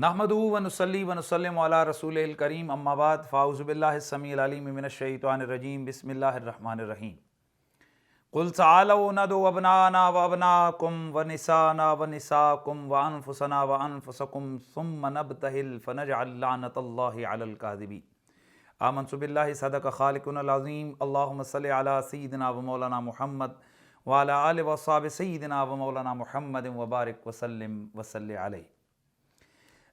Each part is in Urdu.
نحمدہ ونصلی ونسلم علی رسولہ الکریم اما بعد فاعوذ باللہ السمیع العلیم من الشیطان الرجیم بسم اللہ الرحمن الرحیم قل تعالوا ندعو ابناءنا وابناءکم ونساءنا ونساءکم وانفسنا وانفسکم ثم نبتہل فنجعل لعنۃ اللہ علی الکاذبین آمنت باللہ صدق خالقنا العظیم اللہم صل علی سیدنا و مولانا محمد وعلی آل وصحب سیدنا و مولانا محمد وبارک وسلم وصلی علیہ۔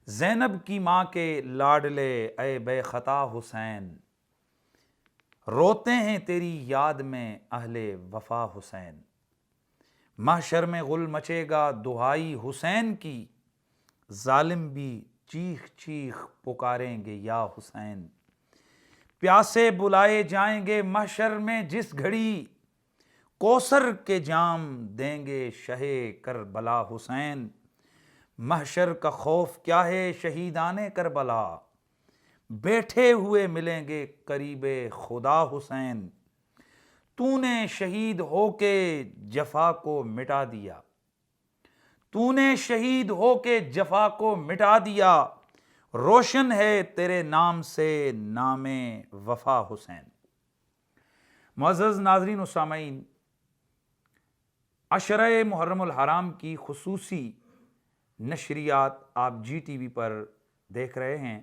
زینب کی ماں کے لاڈلے اے بے خطا حسین، روتے ہیں تیری یاد میں اہل وفا حسین۔ محشر میں غل مچے گا دہائی حسین کی، ظالم بھی چیخ چیخ پکاریں گے یا حسین۔ پیاسے بلائے جائیں گے محشر میں جس گھڑی، کوثر کے جام دیں گے شہ کربلا حسین۔ محشر کا خوف کیا ہے شہیدان کربلا، بیٹھے ہوئے ملیں گے قریب خدا حسین۔ تو نے شہید ہو کے جفا کو مٹا دیا، تو نے شہید ہو کے جفا کو مٹا دیا، روشن ہے تیرے نام سے نام وفا حسین۔ معزز ناظرین و سامعین، عشرہ محرم الحرام کی خصوصی نشریات آپ جی ٹی وی پر دیکھ رہے ہیں۔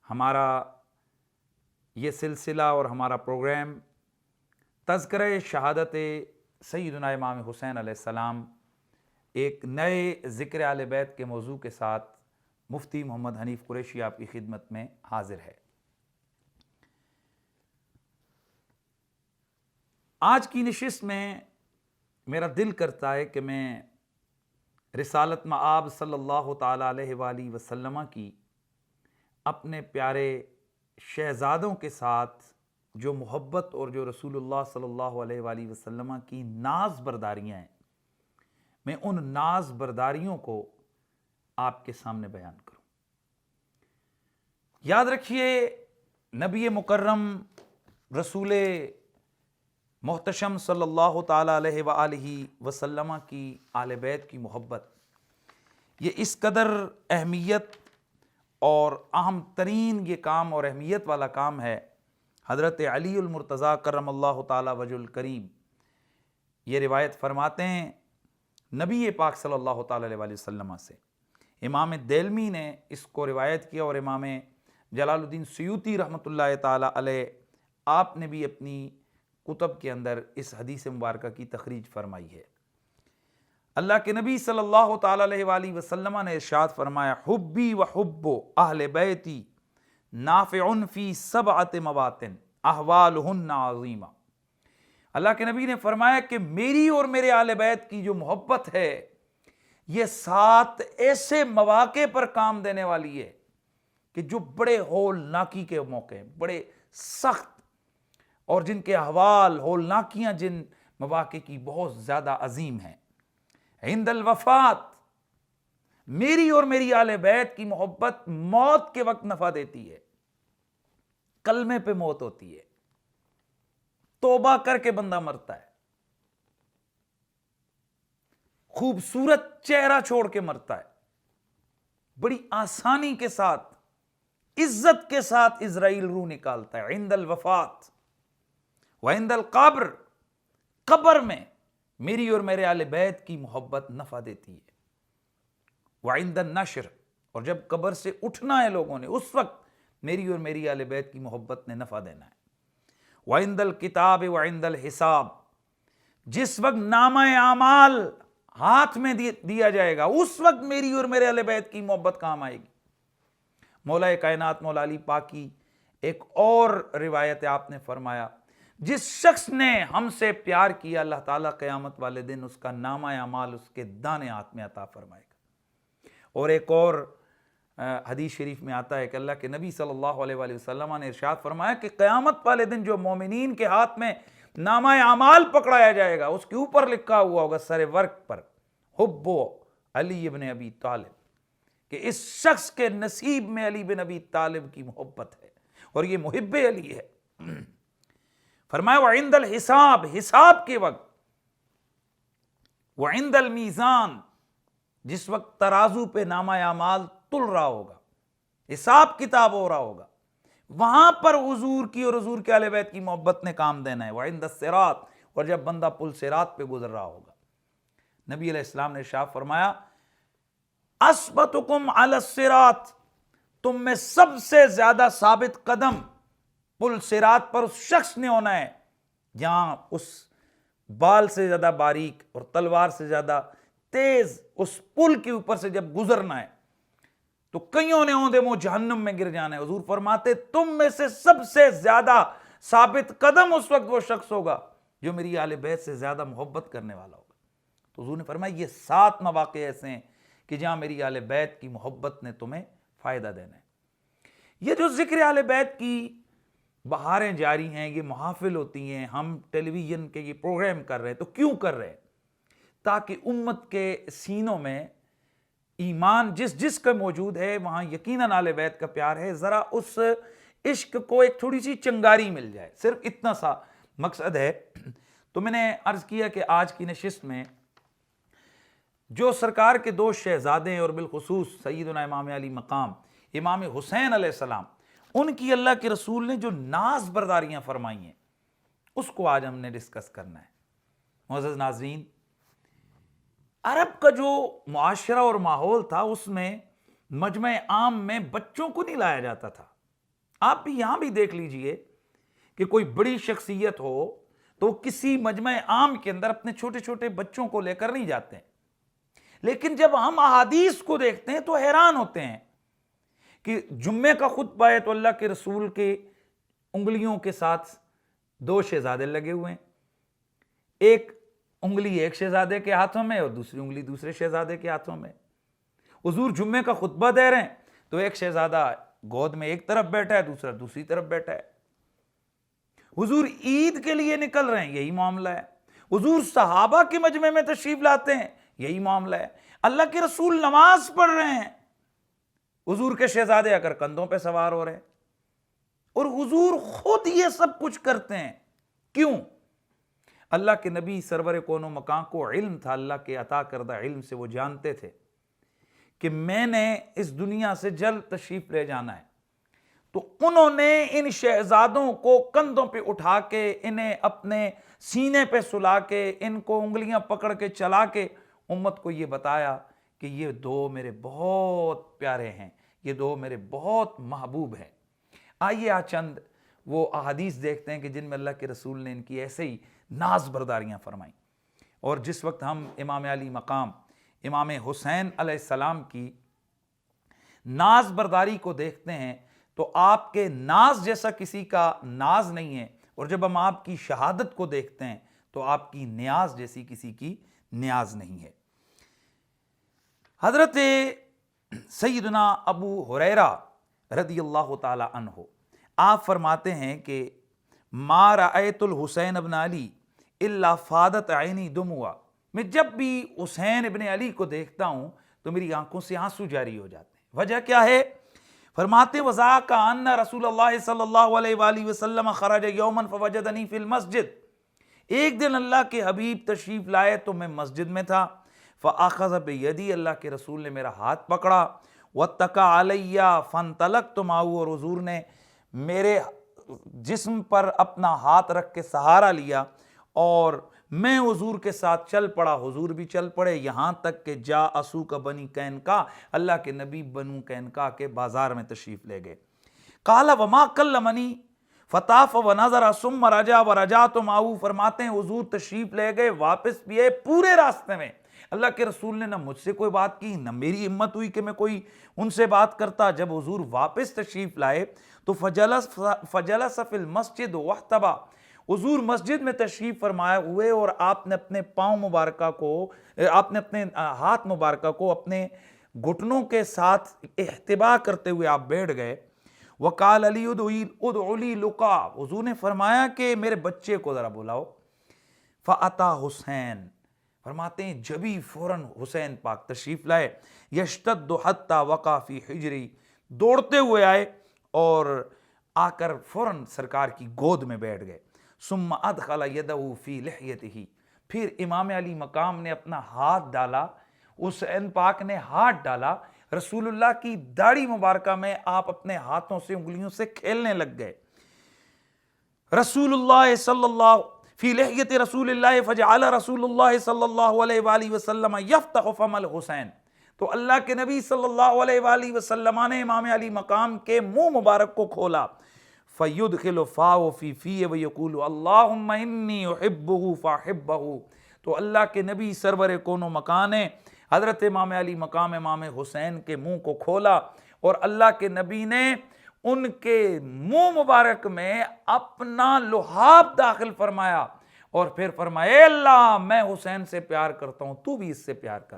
ہمارا یہ سلسلہ اور ہمارا پروگرام تذکرہ شہادت سیدنا امام حسین علیہ السلام ایک نئے ذکر اہل بیت کے موضوع کے ساتھ مفتی محمد حنیف قریشی آپ کی خدمت میں حاضر ہے۔ آج کی نشست میں میرا دل کرتا ہے کہ میں رسالت مآب صلی اللہ تعالیٰ علیہ وآلہ وسلم کی اپنے پیارے شہزادوں کے ساتھ جو محبت اور جو رسول اللہ صلی اللہ علیہ وآلہ وسلم کی ناز برداریاں ہیں، میں ان ناز برداریوں کو آپ کے سامنے بیان کروں۔ یاد رکھیے، نبی مکرم رسول محتشم صلی اللہ تعالیٰ علیہ وآلہ وسلم کی آل بیت کی محبت یہ اس قدر اہمیت اور اہم ترین یہ کام اور اہمیت والا کام ہے۔ حضرت علی المرتضیٰ کرم اللہ تعالیٰ وجہ الکریم یہ روایت فرماتے ہیں نبی پاک صلی اللہ تعالیٰ علیہ وآلہ وسلم سے۔ امام دیلمی نے اس کو روایت کیا اور امام جلال الدین سیوطی رحمۃ اللہ تعالیٰ علیہ آپ نے بھی اپنی کتب کے اندر اس حدیث مبارکہ کی تخریج فرمائی ہے۔ اللہ کے نبی صلی اللہ تعالیٰ علیہ وآلہ وسلم نے ارشاد فرمایا، حبی و حب اہل بیتی نافع فی سبعۃ مواطن احوالہن عظیمہ۔ اللہ کے نبی نے فرمایا کہ میری اور میرے اہل بیت کی جو محبت ہے یہ 7 ایسے مواقع پر کام دینے والی ہے کہ جو بڑے ہولناکی کے موقع ہیں، بڑے سخت اور جن کے احوال ہولناکیاں جن مواقع کی بہت زیادہ عظیم ہیں۔ عند الوفات میری اور میری آل بیت کی محبت موت کے وقت نفع دیتی ہے، کلمے پہ موت ہوتی ہے، توبہ کر کے بندہ مرتا ہے، خوبصورت چہرہ چھوڑ کے مرتا ہے، بڑی آسانی کے ساتھ عزت کے ساتھ عزرائیل روح نکالتا ہے۔ عند الوفات وعند القبر، قبر میں میری اور میرے آل بیت کی محبت نفع دیتی ہے۔ وعند النشر، اور جب قبر سے اٹھنا ہے لوگوں نے اس وقت میری اور میری آل بیت کی محبت نے نفع دینا ہے۔ وعند الکتاب وعند الحساب، جس وقت نامہ اعمال ہاتھ میں دیا جائے گا اس وقت میری اور میرے آل بیت کی محبت کام آئے گی۔ مولا کائنات مولا علی پاک کی ایک اور روایت آپ نے فرمایا، جس شخص نے ہم سے پیار کیا اللہ تعالیٰ قیامت والے دن اس کا نامہ اعمال اس کے دانے ہاتھ میں عطا فرمائے گا۔ اور ایک اور حدیث شریف میں آتا ہے کہ اللہ کے نبی صلی اللہ علیہ وآلہ وسلم نے ارشاد فرمایا کہ قیامت والے دن جو مومنین کے ہاتھ میں نامہ اعمال پکڑایا جائے گا اس کے اوپر لکھا ہوا ہوگا سر ورق پر، حب علی ابن ابی طالب، کہ اس شخص کے نصیب میں علی بن ابی طالب کی محبت ہے اور یہ محب علی ہے۔ فرمایا وعند الحساب، حساب کے وقت، وعند المیزان، جس وقت ترازو پہ نامہ اعمال تل رہا ہوگا، حساب کتاب ہو رہا ہوگا، وہاں پر حضور کی اور حضور کے اہل بیت کی محبت نے کام دینا ہے۔ وعند الصراط، اور جب بندہ پل صراط پہ گزر رہا ہوگا، نبی علیہ السلام نے ارشاد فرمایا اثبتکم علی الصراط، تم میں سب سے زیادہ ثابت قدم پل صراط پر اس شخص نے ہونا ہے جہاں اس بال سے زیادہ باریک اور تلوار سے زیادہ تیز اس پل کے اوپر سے جب گزرنا ہے تو کئیوں نے اوندے منہ جہنم میں گر جانا ہے۔ حضور فرماتے تم میں سے سب سے زیادہ ثابت قدم اس وقت وہ شخص ہوگا جو میری اہل بیت سے زیادہ محبت کرنے والا ہوگا۔ تو حضور نے فرمایا یہ 7 مواقع ایسے ہیں کہ جہاں میری اہل بیت کی محبت نے تمہیں فائدہ دینا ہے۔ یہ جو ذکر اہل بیت کی بہاریں جاری ہیں، یہ محافل ہوتی ہیں، ہم ٹیلی ویژن کے یہ پروگرام کر رہے ہیں، تو کیوں کر رہے ہیں؟ تاکہ امت کے سینوں میں ایمان جس کا موجود ہے وہاں یقیناً اہل بیت کا پیار ہے، ذرا اس عشق کو ایک تھوڑی سی چنگاری مل جائے، صرف اتنا سا مقصد ہے۔ تو میں نے عرض کیا کہ آج کی نشست میں جو سرکار کے 2 شہزادے ہیں اور بالخصوص سیدنا امام علی مقام امام حسین علیہ السلام، ان کی اللہ کے رسول نے جو ناز برداریاں فرمائی ہیں اس کو آج ہم نے ڈسکس کرنا ہے۔ معزز ناظرین، عرب کا جو معاشرہ اور ماحول تھا اس میں مجمع عام میں بچوں کو نہیں لایا جاتا تھا۔ آپ بھی یہاں بھی دیکھ لیجئے کہ کوئی بڑی شخصیت ہو تو کسی مجمع عام کے اندر اپنے چھوٹے چھوٹے بچوں کو لے کر نہیں جاتے ہیں، لیکن جب ہم احادیث کو دیکھتے ہیں تو حیران ہوتے ہیں کہ جمعے کا خطبہ ہے تو اللہ کے رسول کے انگلیوں کے ساتھ 2 شہزادے لگے ہوئے ہیں، ایک انگلی ایک شہزادے کے ہاتھوں میں اور دوسری انگلی دوسرے شہزادے کے ہاتھوں میں۔ حضور جمعے کا خطبہ دے رہے ہیں تو ایک شہزادہ گود میں ایک طرف بیٹھا ہے، دوسرا دوسری طرف بیٹھا ہے۔ حضور عید کے لیے نکل رہے ہیں، یہی معاملہ ہے۔ حضور صحابہ کے مجمع میں تشریف لاتے ہیں، یہی معاملہ ہے۔ اللہ کے رسول نماز پڑھ رہے ہیں، حضور کے شہزادے اگر کندھوں پہ سوار ہو رہے ہیں، اور حضور خود یہ سب کچھ کرتے ہیں۔ کیوں؟ اللہ کے نبی سرور کون و مکان کو علم تھا، اللہ کے عطا کردہ علم سے وہ جانتے تھے کہ میں نے اس دنیا سے جلد تشریف لے جانا ہے، تو انہوں نے ان شہزادوں کو کندھوں پہ اٹھا کے، انہیں اپنے سینے پہ سلا کے، ان کو انگلیاں پکڑ کے چلا کے امت کو یہ بتایا کہ یہ 2 میرے بہت پیارے ہیں، یہ 2 میرے بہت محبوب ہیں۔ آئیے آج چند وہ احادیث دیکھتے ہیں کہ جن میں اللہ کے رسول نے ان کی ایسے ہی ناز برداریاں فرمائیں۔ اور جس وقت ہم امام علی مقام امام حسین علیہ السلام کی ناز برداری کو دیکھتے ہیں تو آپ کے ناز جیسا کسی کا ناز نہیں ہے، اور جب ہم آپ کی شہادت کو دیکھتے ہیں تو آپ کی نیاز جیسی کسی کی نیاز نہیں ہے۔ حضرت سیدنا ابو ہریرہ رضی اللہ تعالی عنہ آپ فرماتے ہیں کہ ما رأیت الحسین ابن علی الا فادت عینی دموع، میں جب بھی حسین ابن علی کو دیکھتا ہوں تو میری آنکھوں سے آنسو جاری ہو جاتے ہیں۔ وجہ کیا ہے؟ فرماتے وذاک ان رسول اللہ صلی اللہ علیہ وآلہ وسلم خرج یوما فوجدنی فی المسجد، ایک دن اللہ کے حبیب تشریف لائے تو میں مسجد میں تھا، فاخذ بیدی، اللہ کے رسول نے میرا ہاتھ پکڑا، واتکا علی فانطلقت معہ، اور حضور نے میرے جسم پر اپنا ہاتھ رکھ کے سہارا لیا اور میں حضور کے ساتھ چل پڑا، حضور بھی چل پڑے، یہاں تک کہ جا اسوق بنی قینقاع، اللہ کے نبی بنو قینقاع کے بازار میں تشریف لے گئے۔ قال وما کلمنی فطاف ونظر ثم رجع ورجعت معه، فرماتے ہیں حضور تشریف لے گئے، واپس بھی آئے، پورے راستے میں اللہ کے رسول نے نہ مجھ سے کوئی بات کی، نہ میری ہمت ہوئی کہ میں کوئی ان سے بات کرتا۔ جب حضور واپس تشریف لائے تو فجلس فی المسجد واحتبا، حضور مسجد میں تشریف فرمایا ہوئے اور آپ نے اپنے پاؤں مبارکہ کو، آپ نے اپنے ہاتھ مبارکہ کو اپنے گھٹنوں کے ساتھ احتبا کرتے ہوئے آپ بیٹھ گئے۔ وقال علی ادعو لی لقا، حضور نے فرمایا کہ میرے بچے کو ذرا بلاؤ۔ فاتا حسین، فرماتے ہیں جبھی فوراً حسین پاک تشریف لائے، یشتد حتی وقع فی حجری، دوڑتے ہوئے آئے اور آ کر فوراً سرکار کی گود میں بیٹھ گئے۔ ثم ادخل یدہ فی لحیتہ، پھر امام علی مقام نے اپنا ہاتھ ڈالا، حسین پاک نے ہاتھ ڈالا رسول اللہ کی داڑھی مبارکہ میں آپ اپنے ہاتھوں سے انگلیوں سے کھیلنے لگ گئے. رسول اللہ صلی اللہ فی لحیت رسول اللہ فجعل رسول اللہ صلی اللہ علیہ وآلہ وسلم یفتح فم الحسین. تو اللہ کے نبی صلی اللہ علیہ وآلہ وسلم نے امام علی مقام کے منہ مبارک کو کھولا. فیدخل فاہ فی فیہ ویقول اللہم انی احبہ فاحبہ. تو اللہ کے نبی سرور کون و مکان نے حضرت امام علی مقام امام حسین کے منہ کو کھولا اور اللہ کے نبی نے ان کے منہ مبارک میں اپنا لحاف داخل فرمایا اور پھر فرمایا اے اللہ میں حسین سے پیار کرتا ہوں تو بھی اس سے پیار کر.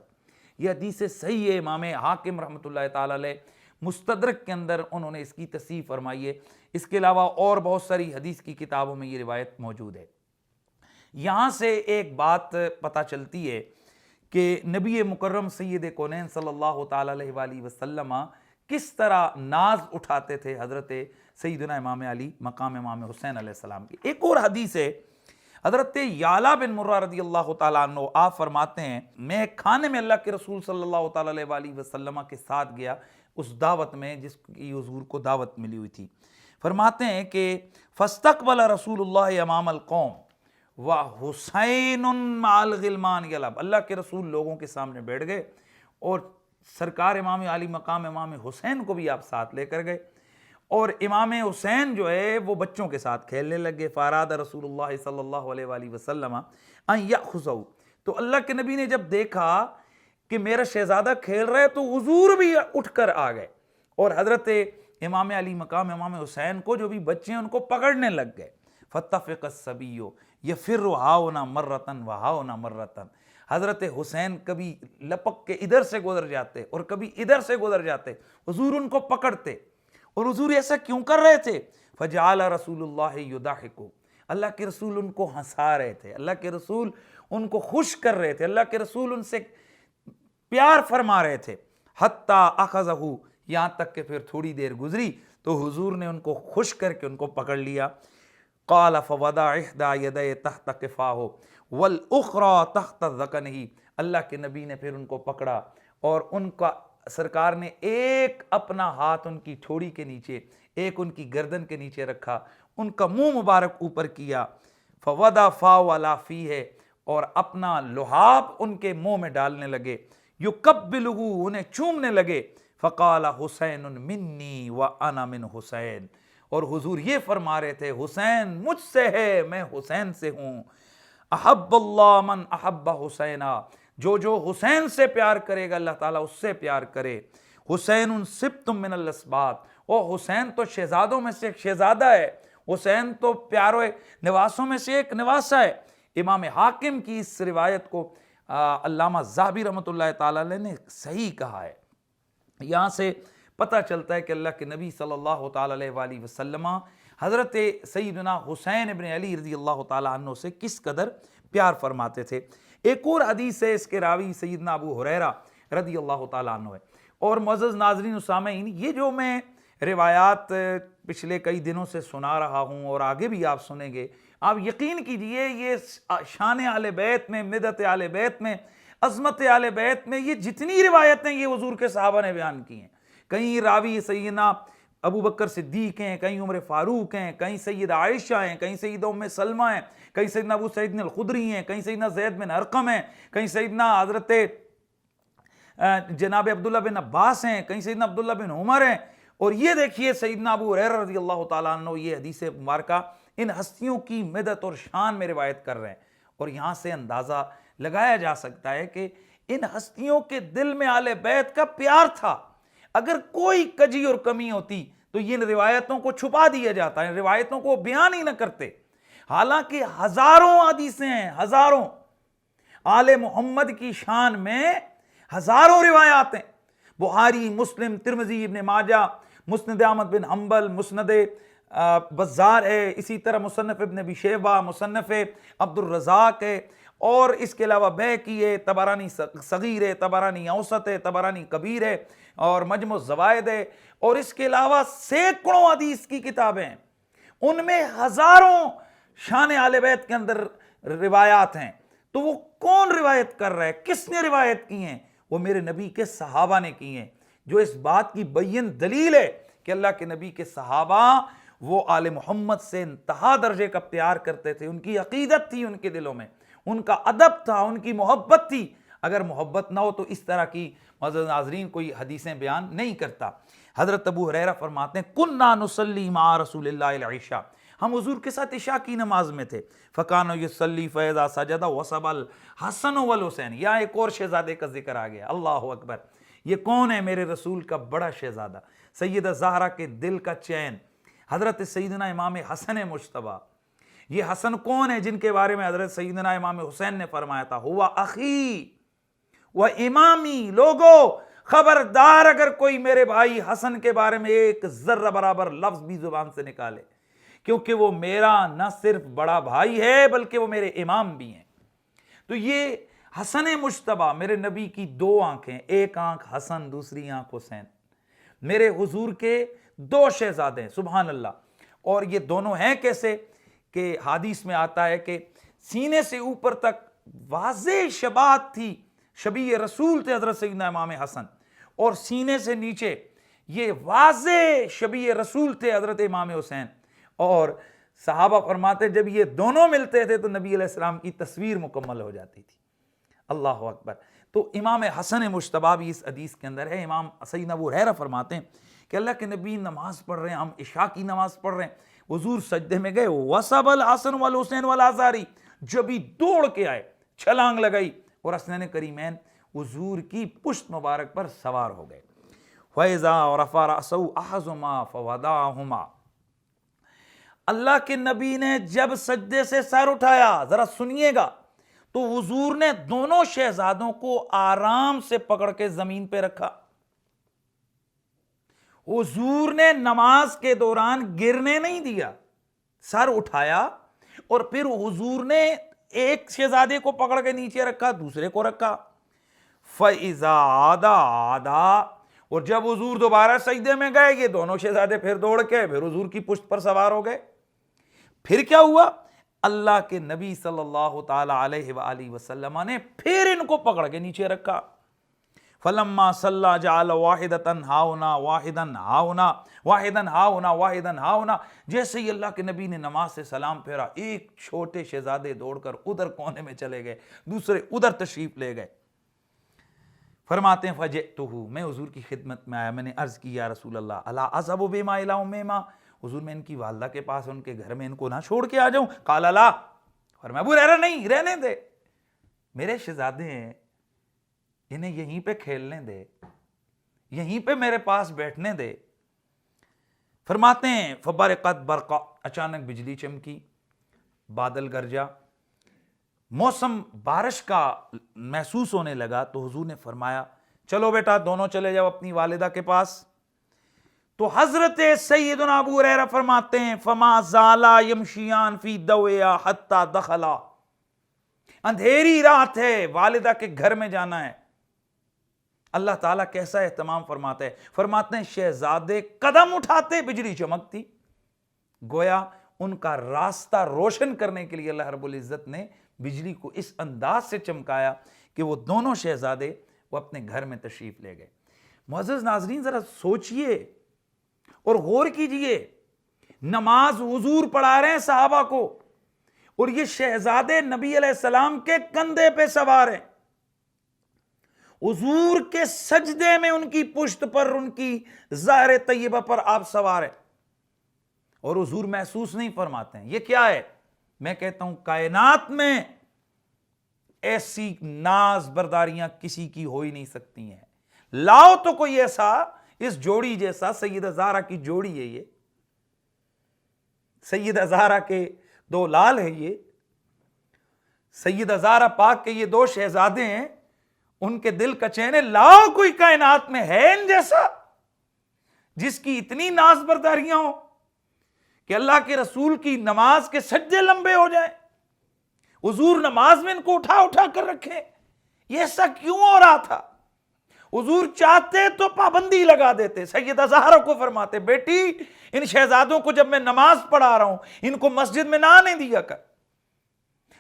یہ حدیث صحیح ہے. امام حاکم رحمۃ اللہ تعالی علیہ مستدرک کے اندر انہوں نے اس کی تصحیح فرمائی ہے. اس کے علاوہ اور بہت ساری حدیث کی کتابوں میں یہ روایت موجود ہے. یہاں سے ایک بات پتہ چلتی ہے کہ نبی مکرم سید کونین صلی اللہ تعالی علیہ وآلہ وسلم کس طرح ناز اٹھاتے تھے حضرت سیدنا امام علی مقام امام حسین علیہ السلام کی. ایک اور حدیث ہے حضرت یعلا بن مرہ رضی اللہ تعالیٰ عنہ آپ فرماتے ہیں میں کھانے میں اللہ کے رسول صلی اللہ تعالیٰ علیہ وآلہ وسلم کے ساتھ گیا اس دعوت میں جس کی حضور کو دعوت ملی ہوئی تھی. فرماتے ہیں کہ فاستقبل رسول اللہ امام القوم وحسین مع الغلمان یلعب. اللہ کے رسول لوگوں کے سامنے بیٹھ گئے اور سرکار امام علی مقام امام حسین کو بھی آپ ساتھ لے کر گئے اور امام حسین جو ہے وہ بچوں کے ساتھ کھیلنے لگے. فاراد رسول اللہ صلی اللہ علیہ وآلہ وسلم ان یأخذہ. تو اللہ کے نبی نے جب دیکھا کہ میرا شہزادہ کھیل رہا ہے تو حضور بھی اٹھ کر آ گئے اور حضرت امام علی مقام امام حسین کو جو بھی بچے ہیں ان کو پکڑنے لگ گئے. فتفق الصبی یفر ہاؤنا مرتن وہاؤنا مرتن. حضرت حسین کبھی لپک کے ادھر سے گزر جاتے اور کبھی ادھر سے گزر جاتے. حضور ان کو پکڑتے اور حضور ایسا کیوں کر رہے تھے؟ فجعل رسول اللہ یضحک. اللہ کے رسول ان کو ہنسا رہے تھے, اللہ کے رسول ان کو خوش کر رہے تھے, اللہ کے رسول ان سے پیار فرما رہے تھے. حتی اخذہ, یہاں تک کہ پھر تھوڑی دیر گزری تو حضور نے ان کو خوش کر کے ان کو پکڑ لیا. قال فوضع احدى يديه تحت كفاه والاخرى تحت ذقنه. اللہ کے نبی نے پھر ان کو پکڑا اور ان کا سرکار نے ایک اپنا ہاتھ ان کی ٹھوڑی کے نیچے ایک ان کی گردن کے نیچے رکھا, ان کا منہ مبارک اوپر کیا. فوضع فاه على فيه, اور اپنا لحاف ان کے منہ میں ڈالنے لگے. یقبلہ, انہیں چومنے لگے. فقال حسین منی وانا من حسین. اور حضور یہ فرما رہے تھے حسین مجھ سے ہے میں حسین سے ہوں. احب اللہ من احب حسینا. جو حسین سے پیار کرے گا اللہ تعالیٰ اس سے پیار کرے. حسین سبت من الاسباط. او حسین تو شہزادوں میں سے ایک شہزادہ ہے, حسین تو پیارے نواسوں میں سے ایک نواسہ ہے. امام حاکم کی اس روایت کو علامہ ذہبی رحمۃ اللہ تعالیٰ علیہ نے صحیح کہا ہے. یہاں سے پتہ چلتا ہے کہ اللہ کے نبی صلی اللہ تعالیٰ علیہ وآلہ وسلم حضرت سیدنا حسین ابن علی رضی اللہ تعالیٰ عنہ سے کس قدر پیار فرماتے تھے. ایک اور حدیث ہے, اس کے راوی سیدنا ابو ہریرہ رضی اللہ تعالیٰ عنہ ہے. اور معزز ناظرین و سامعین, یہ جو میں روایات پچھلے کئی دنوں سے سنا رہا ہوں اور آگے بھی آپ سنیں گے, آپ یقین کیجئے یہ شان اہل بیت میں, مدحت اہل بیت میں, عظمت اہل بیت میں یہ جتنی روایتیں یہ حضور کے صحابہ نے بیان کی ہیں, کہیں راوی سیدنا ابو بکر صدیق ہیں, کہیں عمر فاروق ہیں, کہیں سیدہ عائشہ ہیں, کہیں سیدہ ام سلمہ ہیں, کہیں سیدنا ابو سعید الخدری ہیں, کہیں سیدنا زید بن ارقم ہیں, کہیں سیدنا حضرت جناب عبداللہ بن عباس ہیں, کہیں سیدنا عبداللہ بن عمر ہیں. اور یہ دیکھیے سیدنا ابو ہریرہ رضی اللہ تعالیٰ عنہ یہ حدیث مبارکہ ان ہستیوں کی مدحت اور شان میں روایت کر رہے ہیں. اور یہاں سے اندازہ لگایا جا سکتا ہے کہ ان ہستیوں کے دل میں اہل بیت کا پیار تھا. اگر کوئی کجی اور کمی ہوتی تو یہ روایتوں کو چھپا دیا جاتا ہے, روایتوں کو بیان ہی نہ کرتے. حالانکہ ہزاروں حدیثیں ہیں, ہزاروں آل محمد کی شان میں ہزاروں روایات ہیں. بخاری, مسلم, ترمذی, ابن ماجہ, مسند احمد بن حنبل, مسند بزار ہے, اسی طرح مصنف ابن ابی شیبہ, مصنف عبد الرزاق ہے, اور اس کے علاوہ بیہقی ہے, طبرانی صغیر ہے, طبرانی اوسط ہے, طبرانی کبیر ہے, اور مجمع الزوائد ہے, اور اس کے علاوہ سینکڑوں حدیث کی کتابیں ہیں. ان میں ہزاروں شان اہل بیت کے اندر روایات ہیں. تو وہ کون روایت کر رہا ہے, کس نے روایت کی ہیں؟ وہ میرے نبی کے صحابہ نے کی ہیں. جو اس بات کی بین دلیل ہے کہ اللہ کے نبی کے صحابہ وہ آل محمد سے انتہا درجے کا پیار کرتے تھے، ان کی عقیدت تھی ان کے دلوں میں، ان کا ادب تھا، ان کی محبت تھی۔ اگر محبت نہ ہو تو اس طرح کی معزز ناظرین کوئی حدیثیں بیان نہیں کرتا۔ حضرت ابو ہریرہ فرماتے ہیں کنا نصلی مع رسول اللہ العشاء، ہم حضور کے ساتھ عشاء کی نماز میں تھے، فکان یصلی فاذا سجد وصب الحسن والحسین۔ یہاں ایک اور شہزادے کا ذکر آ گیا، اللہ اکبر۔ یہ کون ہے؟ میرے رسول کا بڑا شہزادہ، سیدہ زہرا کے دل کا چین، حضرت سیدنا امام حسن مجتبیٰ۔ یہ حسن کون ہے جن کے بارے میں حضرت سیدنا امام حسین نے فرمایا تھا ہوا اخی و امامی، لوگو خبردار اگر کوئی میرے بھائی حسن کے بارے میں ایک ذرہ برابر لفظ بھی زبان سے نکالے، کیونکہ وہ میرا نہ صرف بڑا بھائی ہے بلکہ وہ میرے امام بھی ہیں۔ تو یہ حسن مجتبیٰ، میرے نبی کی دو آنکھیں، ایک آنکھ حسن دوسری آنکھ حسین، میرے حضور کے دو شہزادے ہیں، سبحان اللہ۔ اور یہ دونوں ہیں کیسے کہ حدیث میں آتا ہے کہ سینے سے اوپر تک واضح شباہت تھی، شبیہ رسول تھے حضرت سیدنا امام حسن، اور سینے سے نیچے یہ واضح شبیہ رسول تھے حضرت امام حسین۔ اور صحابہ فرماتے جب یہ دونوں ملتے تھے تو نبی علیہ السلام کی تصویر مکمل ہو جاتی تھی، اللہ اکبر۔ تو امام حسن مجتبیٰ بھی اس حدیث کے اندر ہے۔ امام سیدنا ابو ہریرہ فرماتے ہیں کہ اللہ کے نبی نماز پڑھ رہے ہیں، ہم عشاء کی نماز پڑھ رہے ہیں، حضور سجدے میں گئے، وصب الحسن والحسین والازاری، جب ہی دوڑ کے آئے، چھلانگ لگائی اور حسنین کریمین حضور کی پشت مبارک پر سوار ہو گئے۔ فَإِذَا رَفَعَ رَأْسَهُ أَحَدُهُمَا فَوَضَعَهُمَا، اللہ کے نبی نے جب سجدے سے سر اٹھایا، ذرا سنیے گا، تو حضور نے دونوں شہزادوں کو آرام سے پکڑ کے زمین پہ رکھا۔ حضور نے نماز کے دوران گرنے نہیں دیا، سر اٹھایا اور پھر حضور نے ایک شہزادے کو پکڑ کے نیچے رکھا، دوسرے کو رکھا۔ فَإِذَا عَادَ، اور جب حضور دوبارہ سجدے میں گئے، یہ دونوں شہزادے پھر دوڑ کے پھر حضور کی پشت پر سوار ہو گئے۔ پھر کیا ہوا؟ اللہ کے نبی صلی اللہ تعالی علیہ وآلہ وسلم نے پھر ان کو پکڑ کے نیچے رکھا۔ فَلَمَّا صَلَّى جَعَلَ وَاحِدَةً هَاهُنَا وَاحِدًا هَاهُنَا وَاحِدًا هَاهُنَا وَاحِدًا هَاهُنَا، جیسے ہی اللہ کے نبی نے نماز سے سلام پھیرا، ایک چھوٹے شہزادے دوڑ کر ادھر کونے میں چلے گئے، دوسرے ادھر تشریف لے گئے۔ فرماتے ہیں فَجِئْتُهُ، میں حضور کی خدمت میں آیا، میں نے عرض کی یا رسول اللہ الا اذهب بما الى امهما، حضور میں ان کی والدہ کے پاس، ان کے گھر میں ان کو نہ چھوڑ کے آ جاؤں؟ قال لا، فرمایا ابو ہریرہ نہیں، رہنے دے، میرے شہزادے ہیں، انہیں یہیں پہ کھیلنے دے، یہیں پہ میرے پاس بیٹھنے دے۔ فرماتے ہیں فبرقت برقا، اچانک بجلی چمکی، بادل گرجا، موسم بارش کا محسوس ہونے لگا، تو حضور نے فرمایا چلو بیٹا دونوں چلے جاؤ اپنی والدہ کے پاس۔ تو حضرت سیدنا ابو ہریرہ فرماتے ہیں فما زالا یمشیان فی دویا حتی دخلا، اندھیری رات ہے، والدہ کے گھر میں جانا ہے۔ اللہ تعالیٰ کیسا اہتمام فرماتا ہے، فرماتے ہیں شہزادے قدم اٹھاتے بجلی چمکتی، گویا ان کا راستہ روشن کرنے کے لیے اللہ رب العزت نے بجلی کو اس انداز سے چمکایا کہ وہ دونوں شہزادے وہ اپنے گھر میں تشریف لے گئے۔ معزز ناظرین ذرا سوچئے اور غور کیجئے، نماز حضور پڑھا رہے ہیں صحابہ کو، اور یہ شہزادے نبی علیہ السلام کے کندھے پہ سوار ہیں، حضور کے سجدے میں ان کی پشت پر، ان کی ظاہر طیبہ پر آپ سوار ہیں، اور حضور محسوس نہیں فرماتے ہیں۔ یہ کیا ہے؟ میں کہتا ہوں کائنات میں ایسی ناز برداریاں کسی کی ہو ہی نہیں سکتی ہیں۔ لاؤ تو کوئی ایسا اس جوڑی جیسا، سیدہ زہرا کی جوڑی ہے یہ، سیدہ زہرا کے دو لال ہیں یہ، سیدہ زہرا پاک کے یہ دو شہزادے ہیں، ان کے دل کا چین ہے، لاؤ کوئی کائنات میں ہے ان جیسا جس کی اتنی ناز برداریاں ہوں کہ اللہ کے رسول کی نماز کے سجدے لمبے ہو جائیں، حضور نماز میں ان کو اٹھا اٹھا کر رکھیں۔ یہ ایسا کیوں ہو رہا تھا؟ حضور چاہتے تو پابندی لگا دیتے، سیدہ زہرا کو فرماتے بیٹی ان شہزادوں کو جب میں نماز پڑھا رہا ہوں ان کو مسجد میں نہ آنے دیا کر،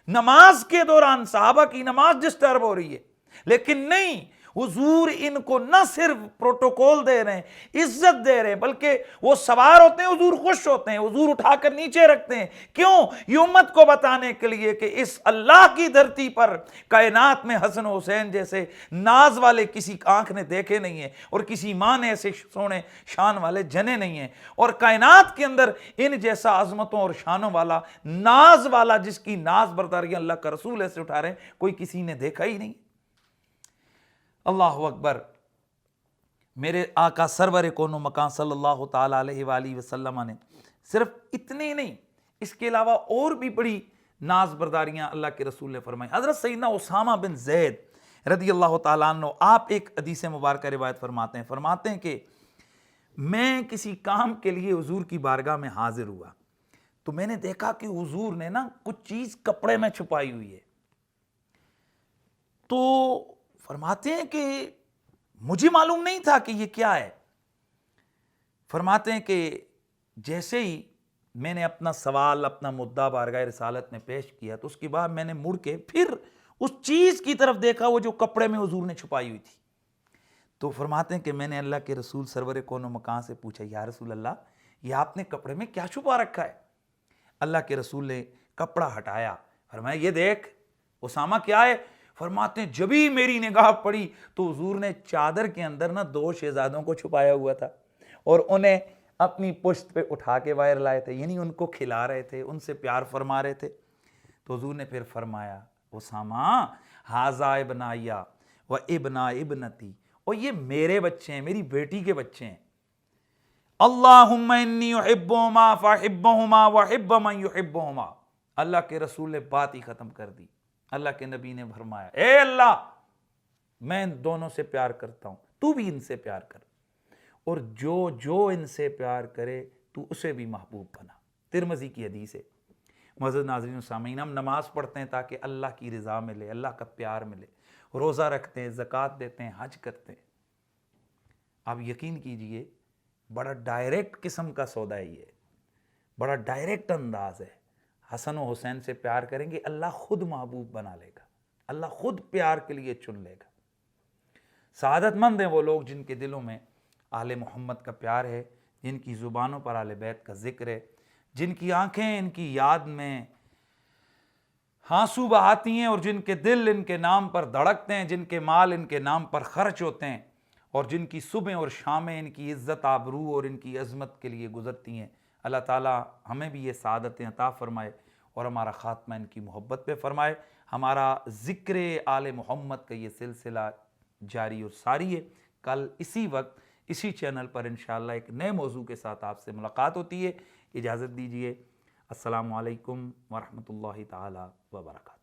نماز کے دوران صحابہ کی نماز ڈسٹرب ہو رہی ہے۔ لیکن نہیں، حضور ان کو نہ صرف پروٹوکول دے رہے ہیں، عزت دے رہے ہیں، بلکہ وہ سوار ہوتے ہیں حضور خوش ہوتے ہیں، حضور اٹھا کر نیچے رکھتے ہیں۔ کیوں؟ یہ امت کو بتانے کے لیے کہ اس اللہ کی دھرتی پر کائنات میں حسن و حسین جیسے ناز والے کسی آنکھ نے دیکھے نہیں ہیں، اور کسی ماں نے ایسے سونے شان والے جنے نہیں ہیں، اور کائنات کے اندر ان جیسا عظمتوں اور شانوں والا ناز والا جس کی ناز برداریاں اللہ کا رسول ایسے اٹھا رہے ہیں، کوئی کسی نے دیکھا ہی نہیں۔ اللہ اکبر۔ میرے آقا سرور کون و مکان صلی اللہ تعالیٰ علیہ وآلہ وسلم نے صرف اتنے نہیں، اس کے علاوہ اور بھی بڑی ناز برداریاں اللہ کے رسول نے فرمائی۔ حضرت سیدنا اسامہ بن زید رضی اللہ تعالیٰ عنہ، آپ ایک حدیث مبارکہ روایت فرماتے ہیں کہ میں کسی کام کے لیے حضور کی بارگاہ میں حاضر ہوا، تو میں نے دیکھا کہ حضور نے نا کچھ چیز کپڑے میں چھپائی ہوئی ہے، تو فرماتے ہیں کہ مجھے معلوم نہیں تھا کہ یہ کیا ہے۔ فرماتے ہیں کہ جیسے ہی میں نے اپنا سوال، اپنا مدعا بارگاہ رسالت میں پیش کیا، تو اس کے بعد میں نے مڑ کے پھر اس چیز کی طرف دیکھا وہ جو کپڑے میں حضور نے چھپائی ہوئی تھی۔ تو فرماتے ہیں کہ میں نے اللہ کے رسول سرور کون و مکان سے پوچھا، یا رسول اللہ، یہ آپ نے کپڑے میں کیا چھپا رکھا ہے؟ اللہ کے رسول نے کپڑا ہٹایا، فرمایا یہ دیکھ اسامہ کیا ہے؟ فرماتے ہیں جبھی میری نگاہ پڑی تو حضور نے چادر کے اندر نا 2 شہزادوں کو چھپایا ہوا تھا، اور انہیں اپنی پشت پہ اٹھا کے باہر لائے تھے، یعنی ان کو کھلا رہے تھے، ان سے پیار فرما رہے تھے۔ تو حضور نے پھر فرمایا اسامہ ھذا ابنایا و ابنا ابنتی، اور یہ میرے بچے ہیں، میری بیٹی کے بچے ہیں۔ اللہم انی احبہما فاحبہما وحب من یحبہما۔ اللہ کے رسول نے بات ہی ختم کر دی۔ اللہ کے نبی نے فرمایا اے اللہ، میں ان دونوں سے پیار کرتا ہوں، تو بھی ان سے پیار کر، اور جو ان سے پیار کرے تو اسے بھی محبوب بنا۔ ترمذی کی حدیث ہے۔ معزز ناظرین و سامعین، ہم نماز پڑھتے ہیں تاکہ اللہ کی رضا ملے، اللہ کا پیار ملے، روزہ رکھتے ہیں، زکوٰۃ دیتے ہیں، حج کرتے ہیں۔ آپ یقین کیجئے بڑا ڈائریکٹ قسم کا سودا ہے، یہ بڑا ڈائریکٹ انداز ہے۔ حسن و حسین سے پیار کریں گے، اللہ خود محبوب بنا لے گا، اللہ خود پیار کے لیے چن لے گا۔ سعادت مند ہیں وہ لوگ جن کے دلوں میں آل محمد کا پیار ہے، جن کی زبانوں پر آل بیت کا ذکر ہے، جن کی آنکھیں ان کی یاد میں آنسو بہاتی ہیں، اور جن کے دل ان کے نام پر دھڑکتے ہیں، جن کے مال ان کے نام پر خرچ ہوتے ہیں، اور جن کی صبح اور شامیں ان کی عزت آبرو اور ان کی عظمت کے لیے گزرتی ہیں۔ اللہ تعالیٰ ہمیں بھی یہ سعادتیں عطا فرمائے، اور ہمارا خاتمہ ان کی محبت پہ فرمائے۔ ہمارا ذکر آل محمد کا یہ سلسلہ جاری اور ساری ہے۔ کل اسی وقت اسی چینل پر انشاءاللہ ایک نئے موضوع کے ساتھ آپ سے ملاقات ہوتی ہے۔ اجازت دیجیے، السلام علیکم ورحمۃ اللہ تعالی وبرکاتہ۔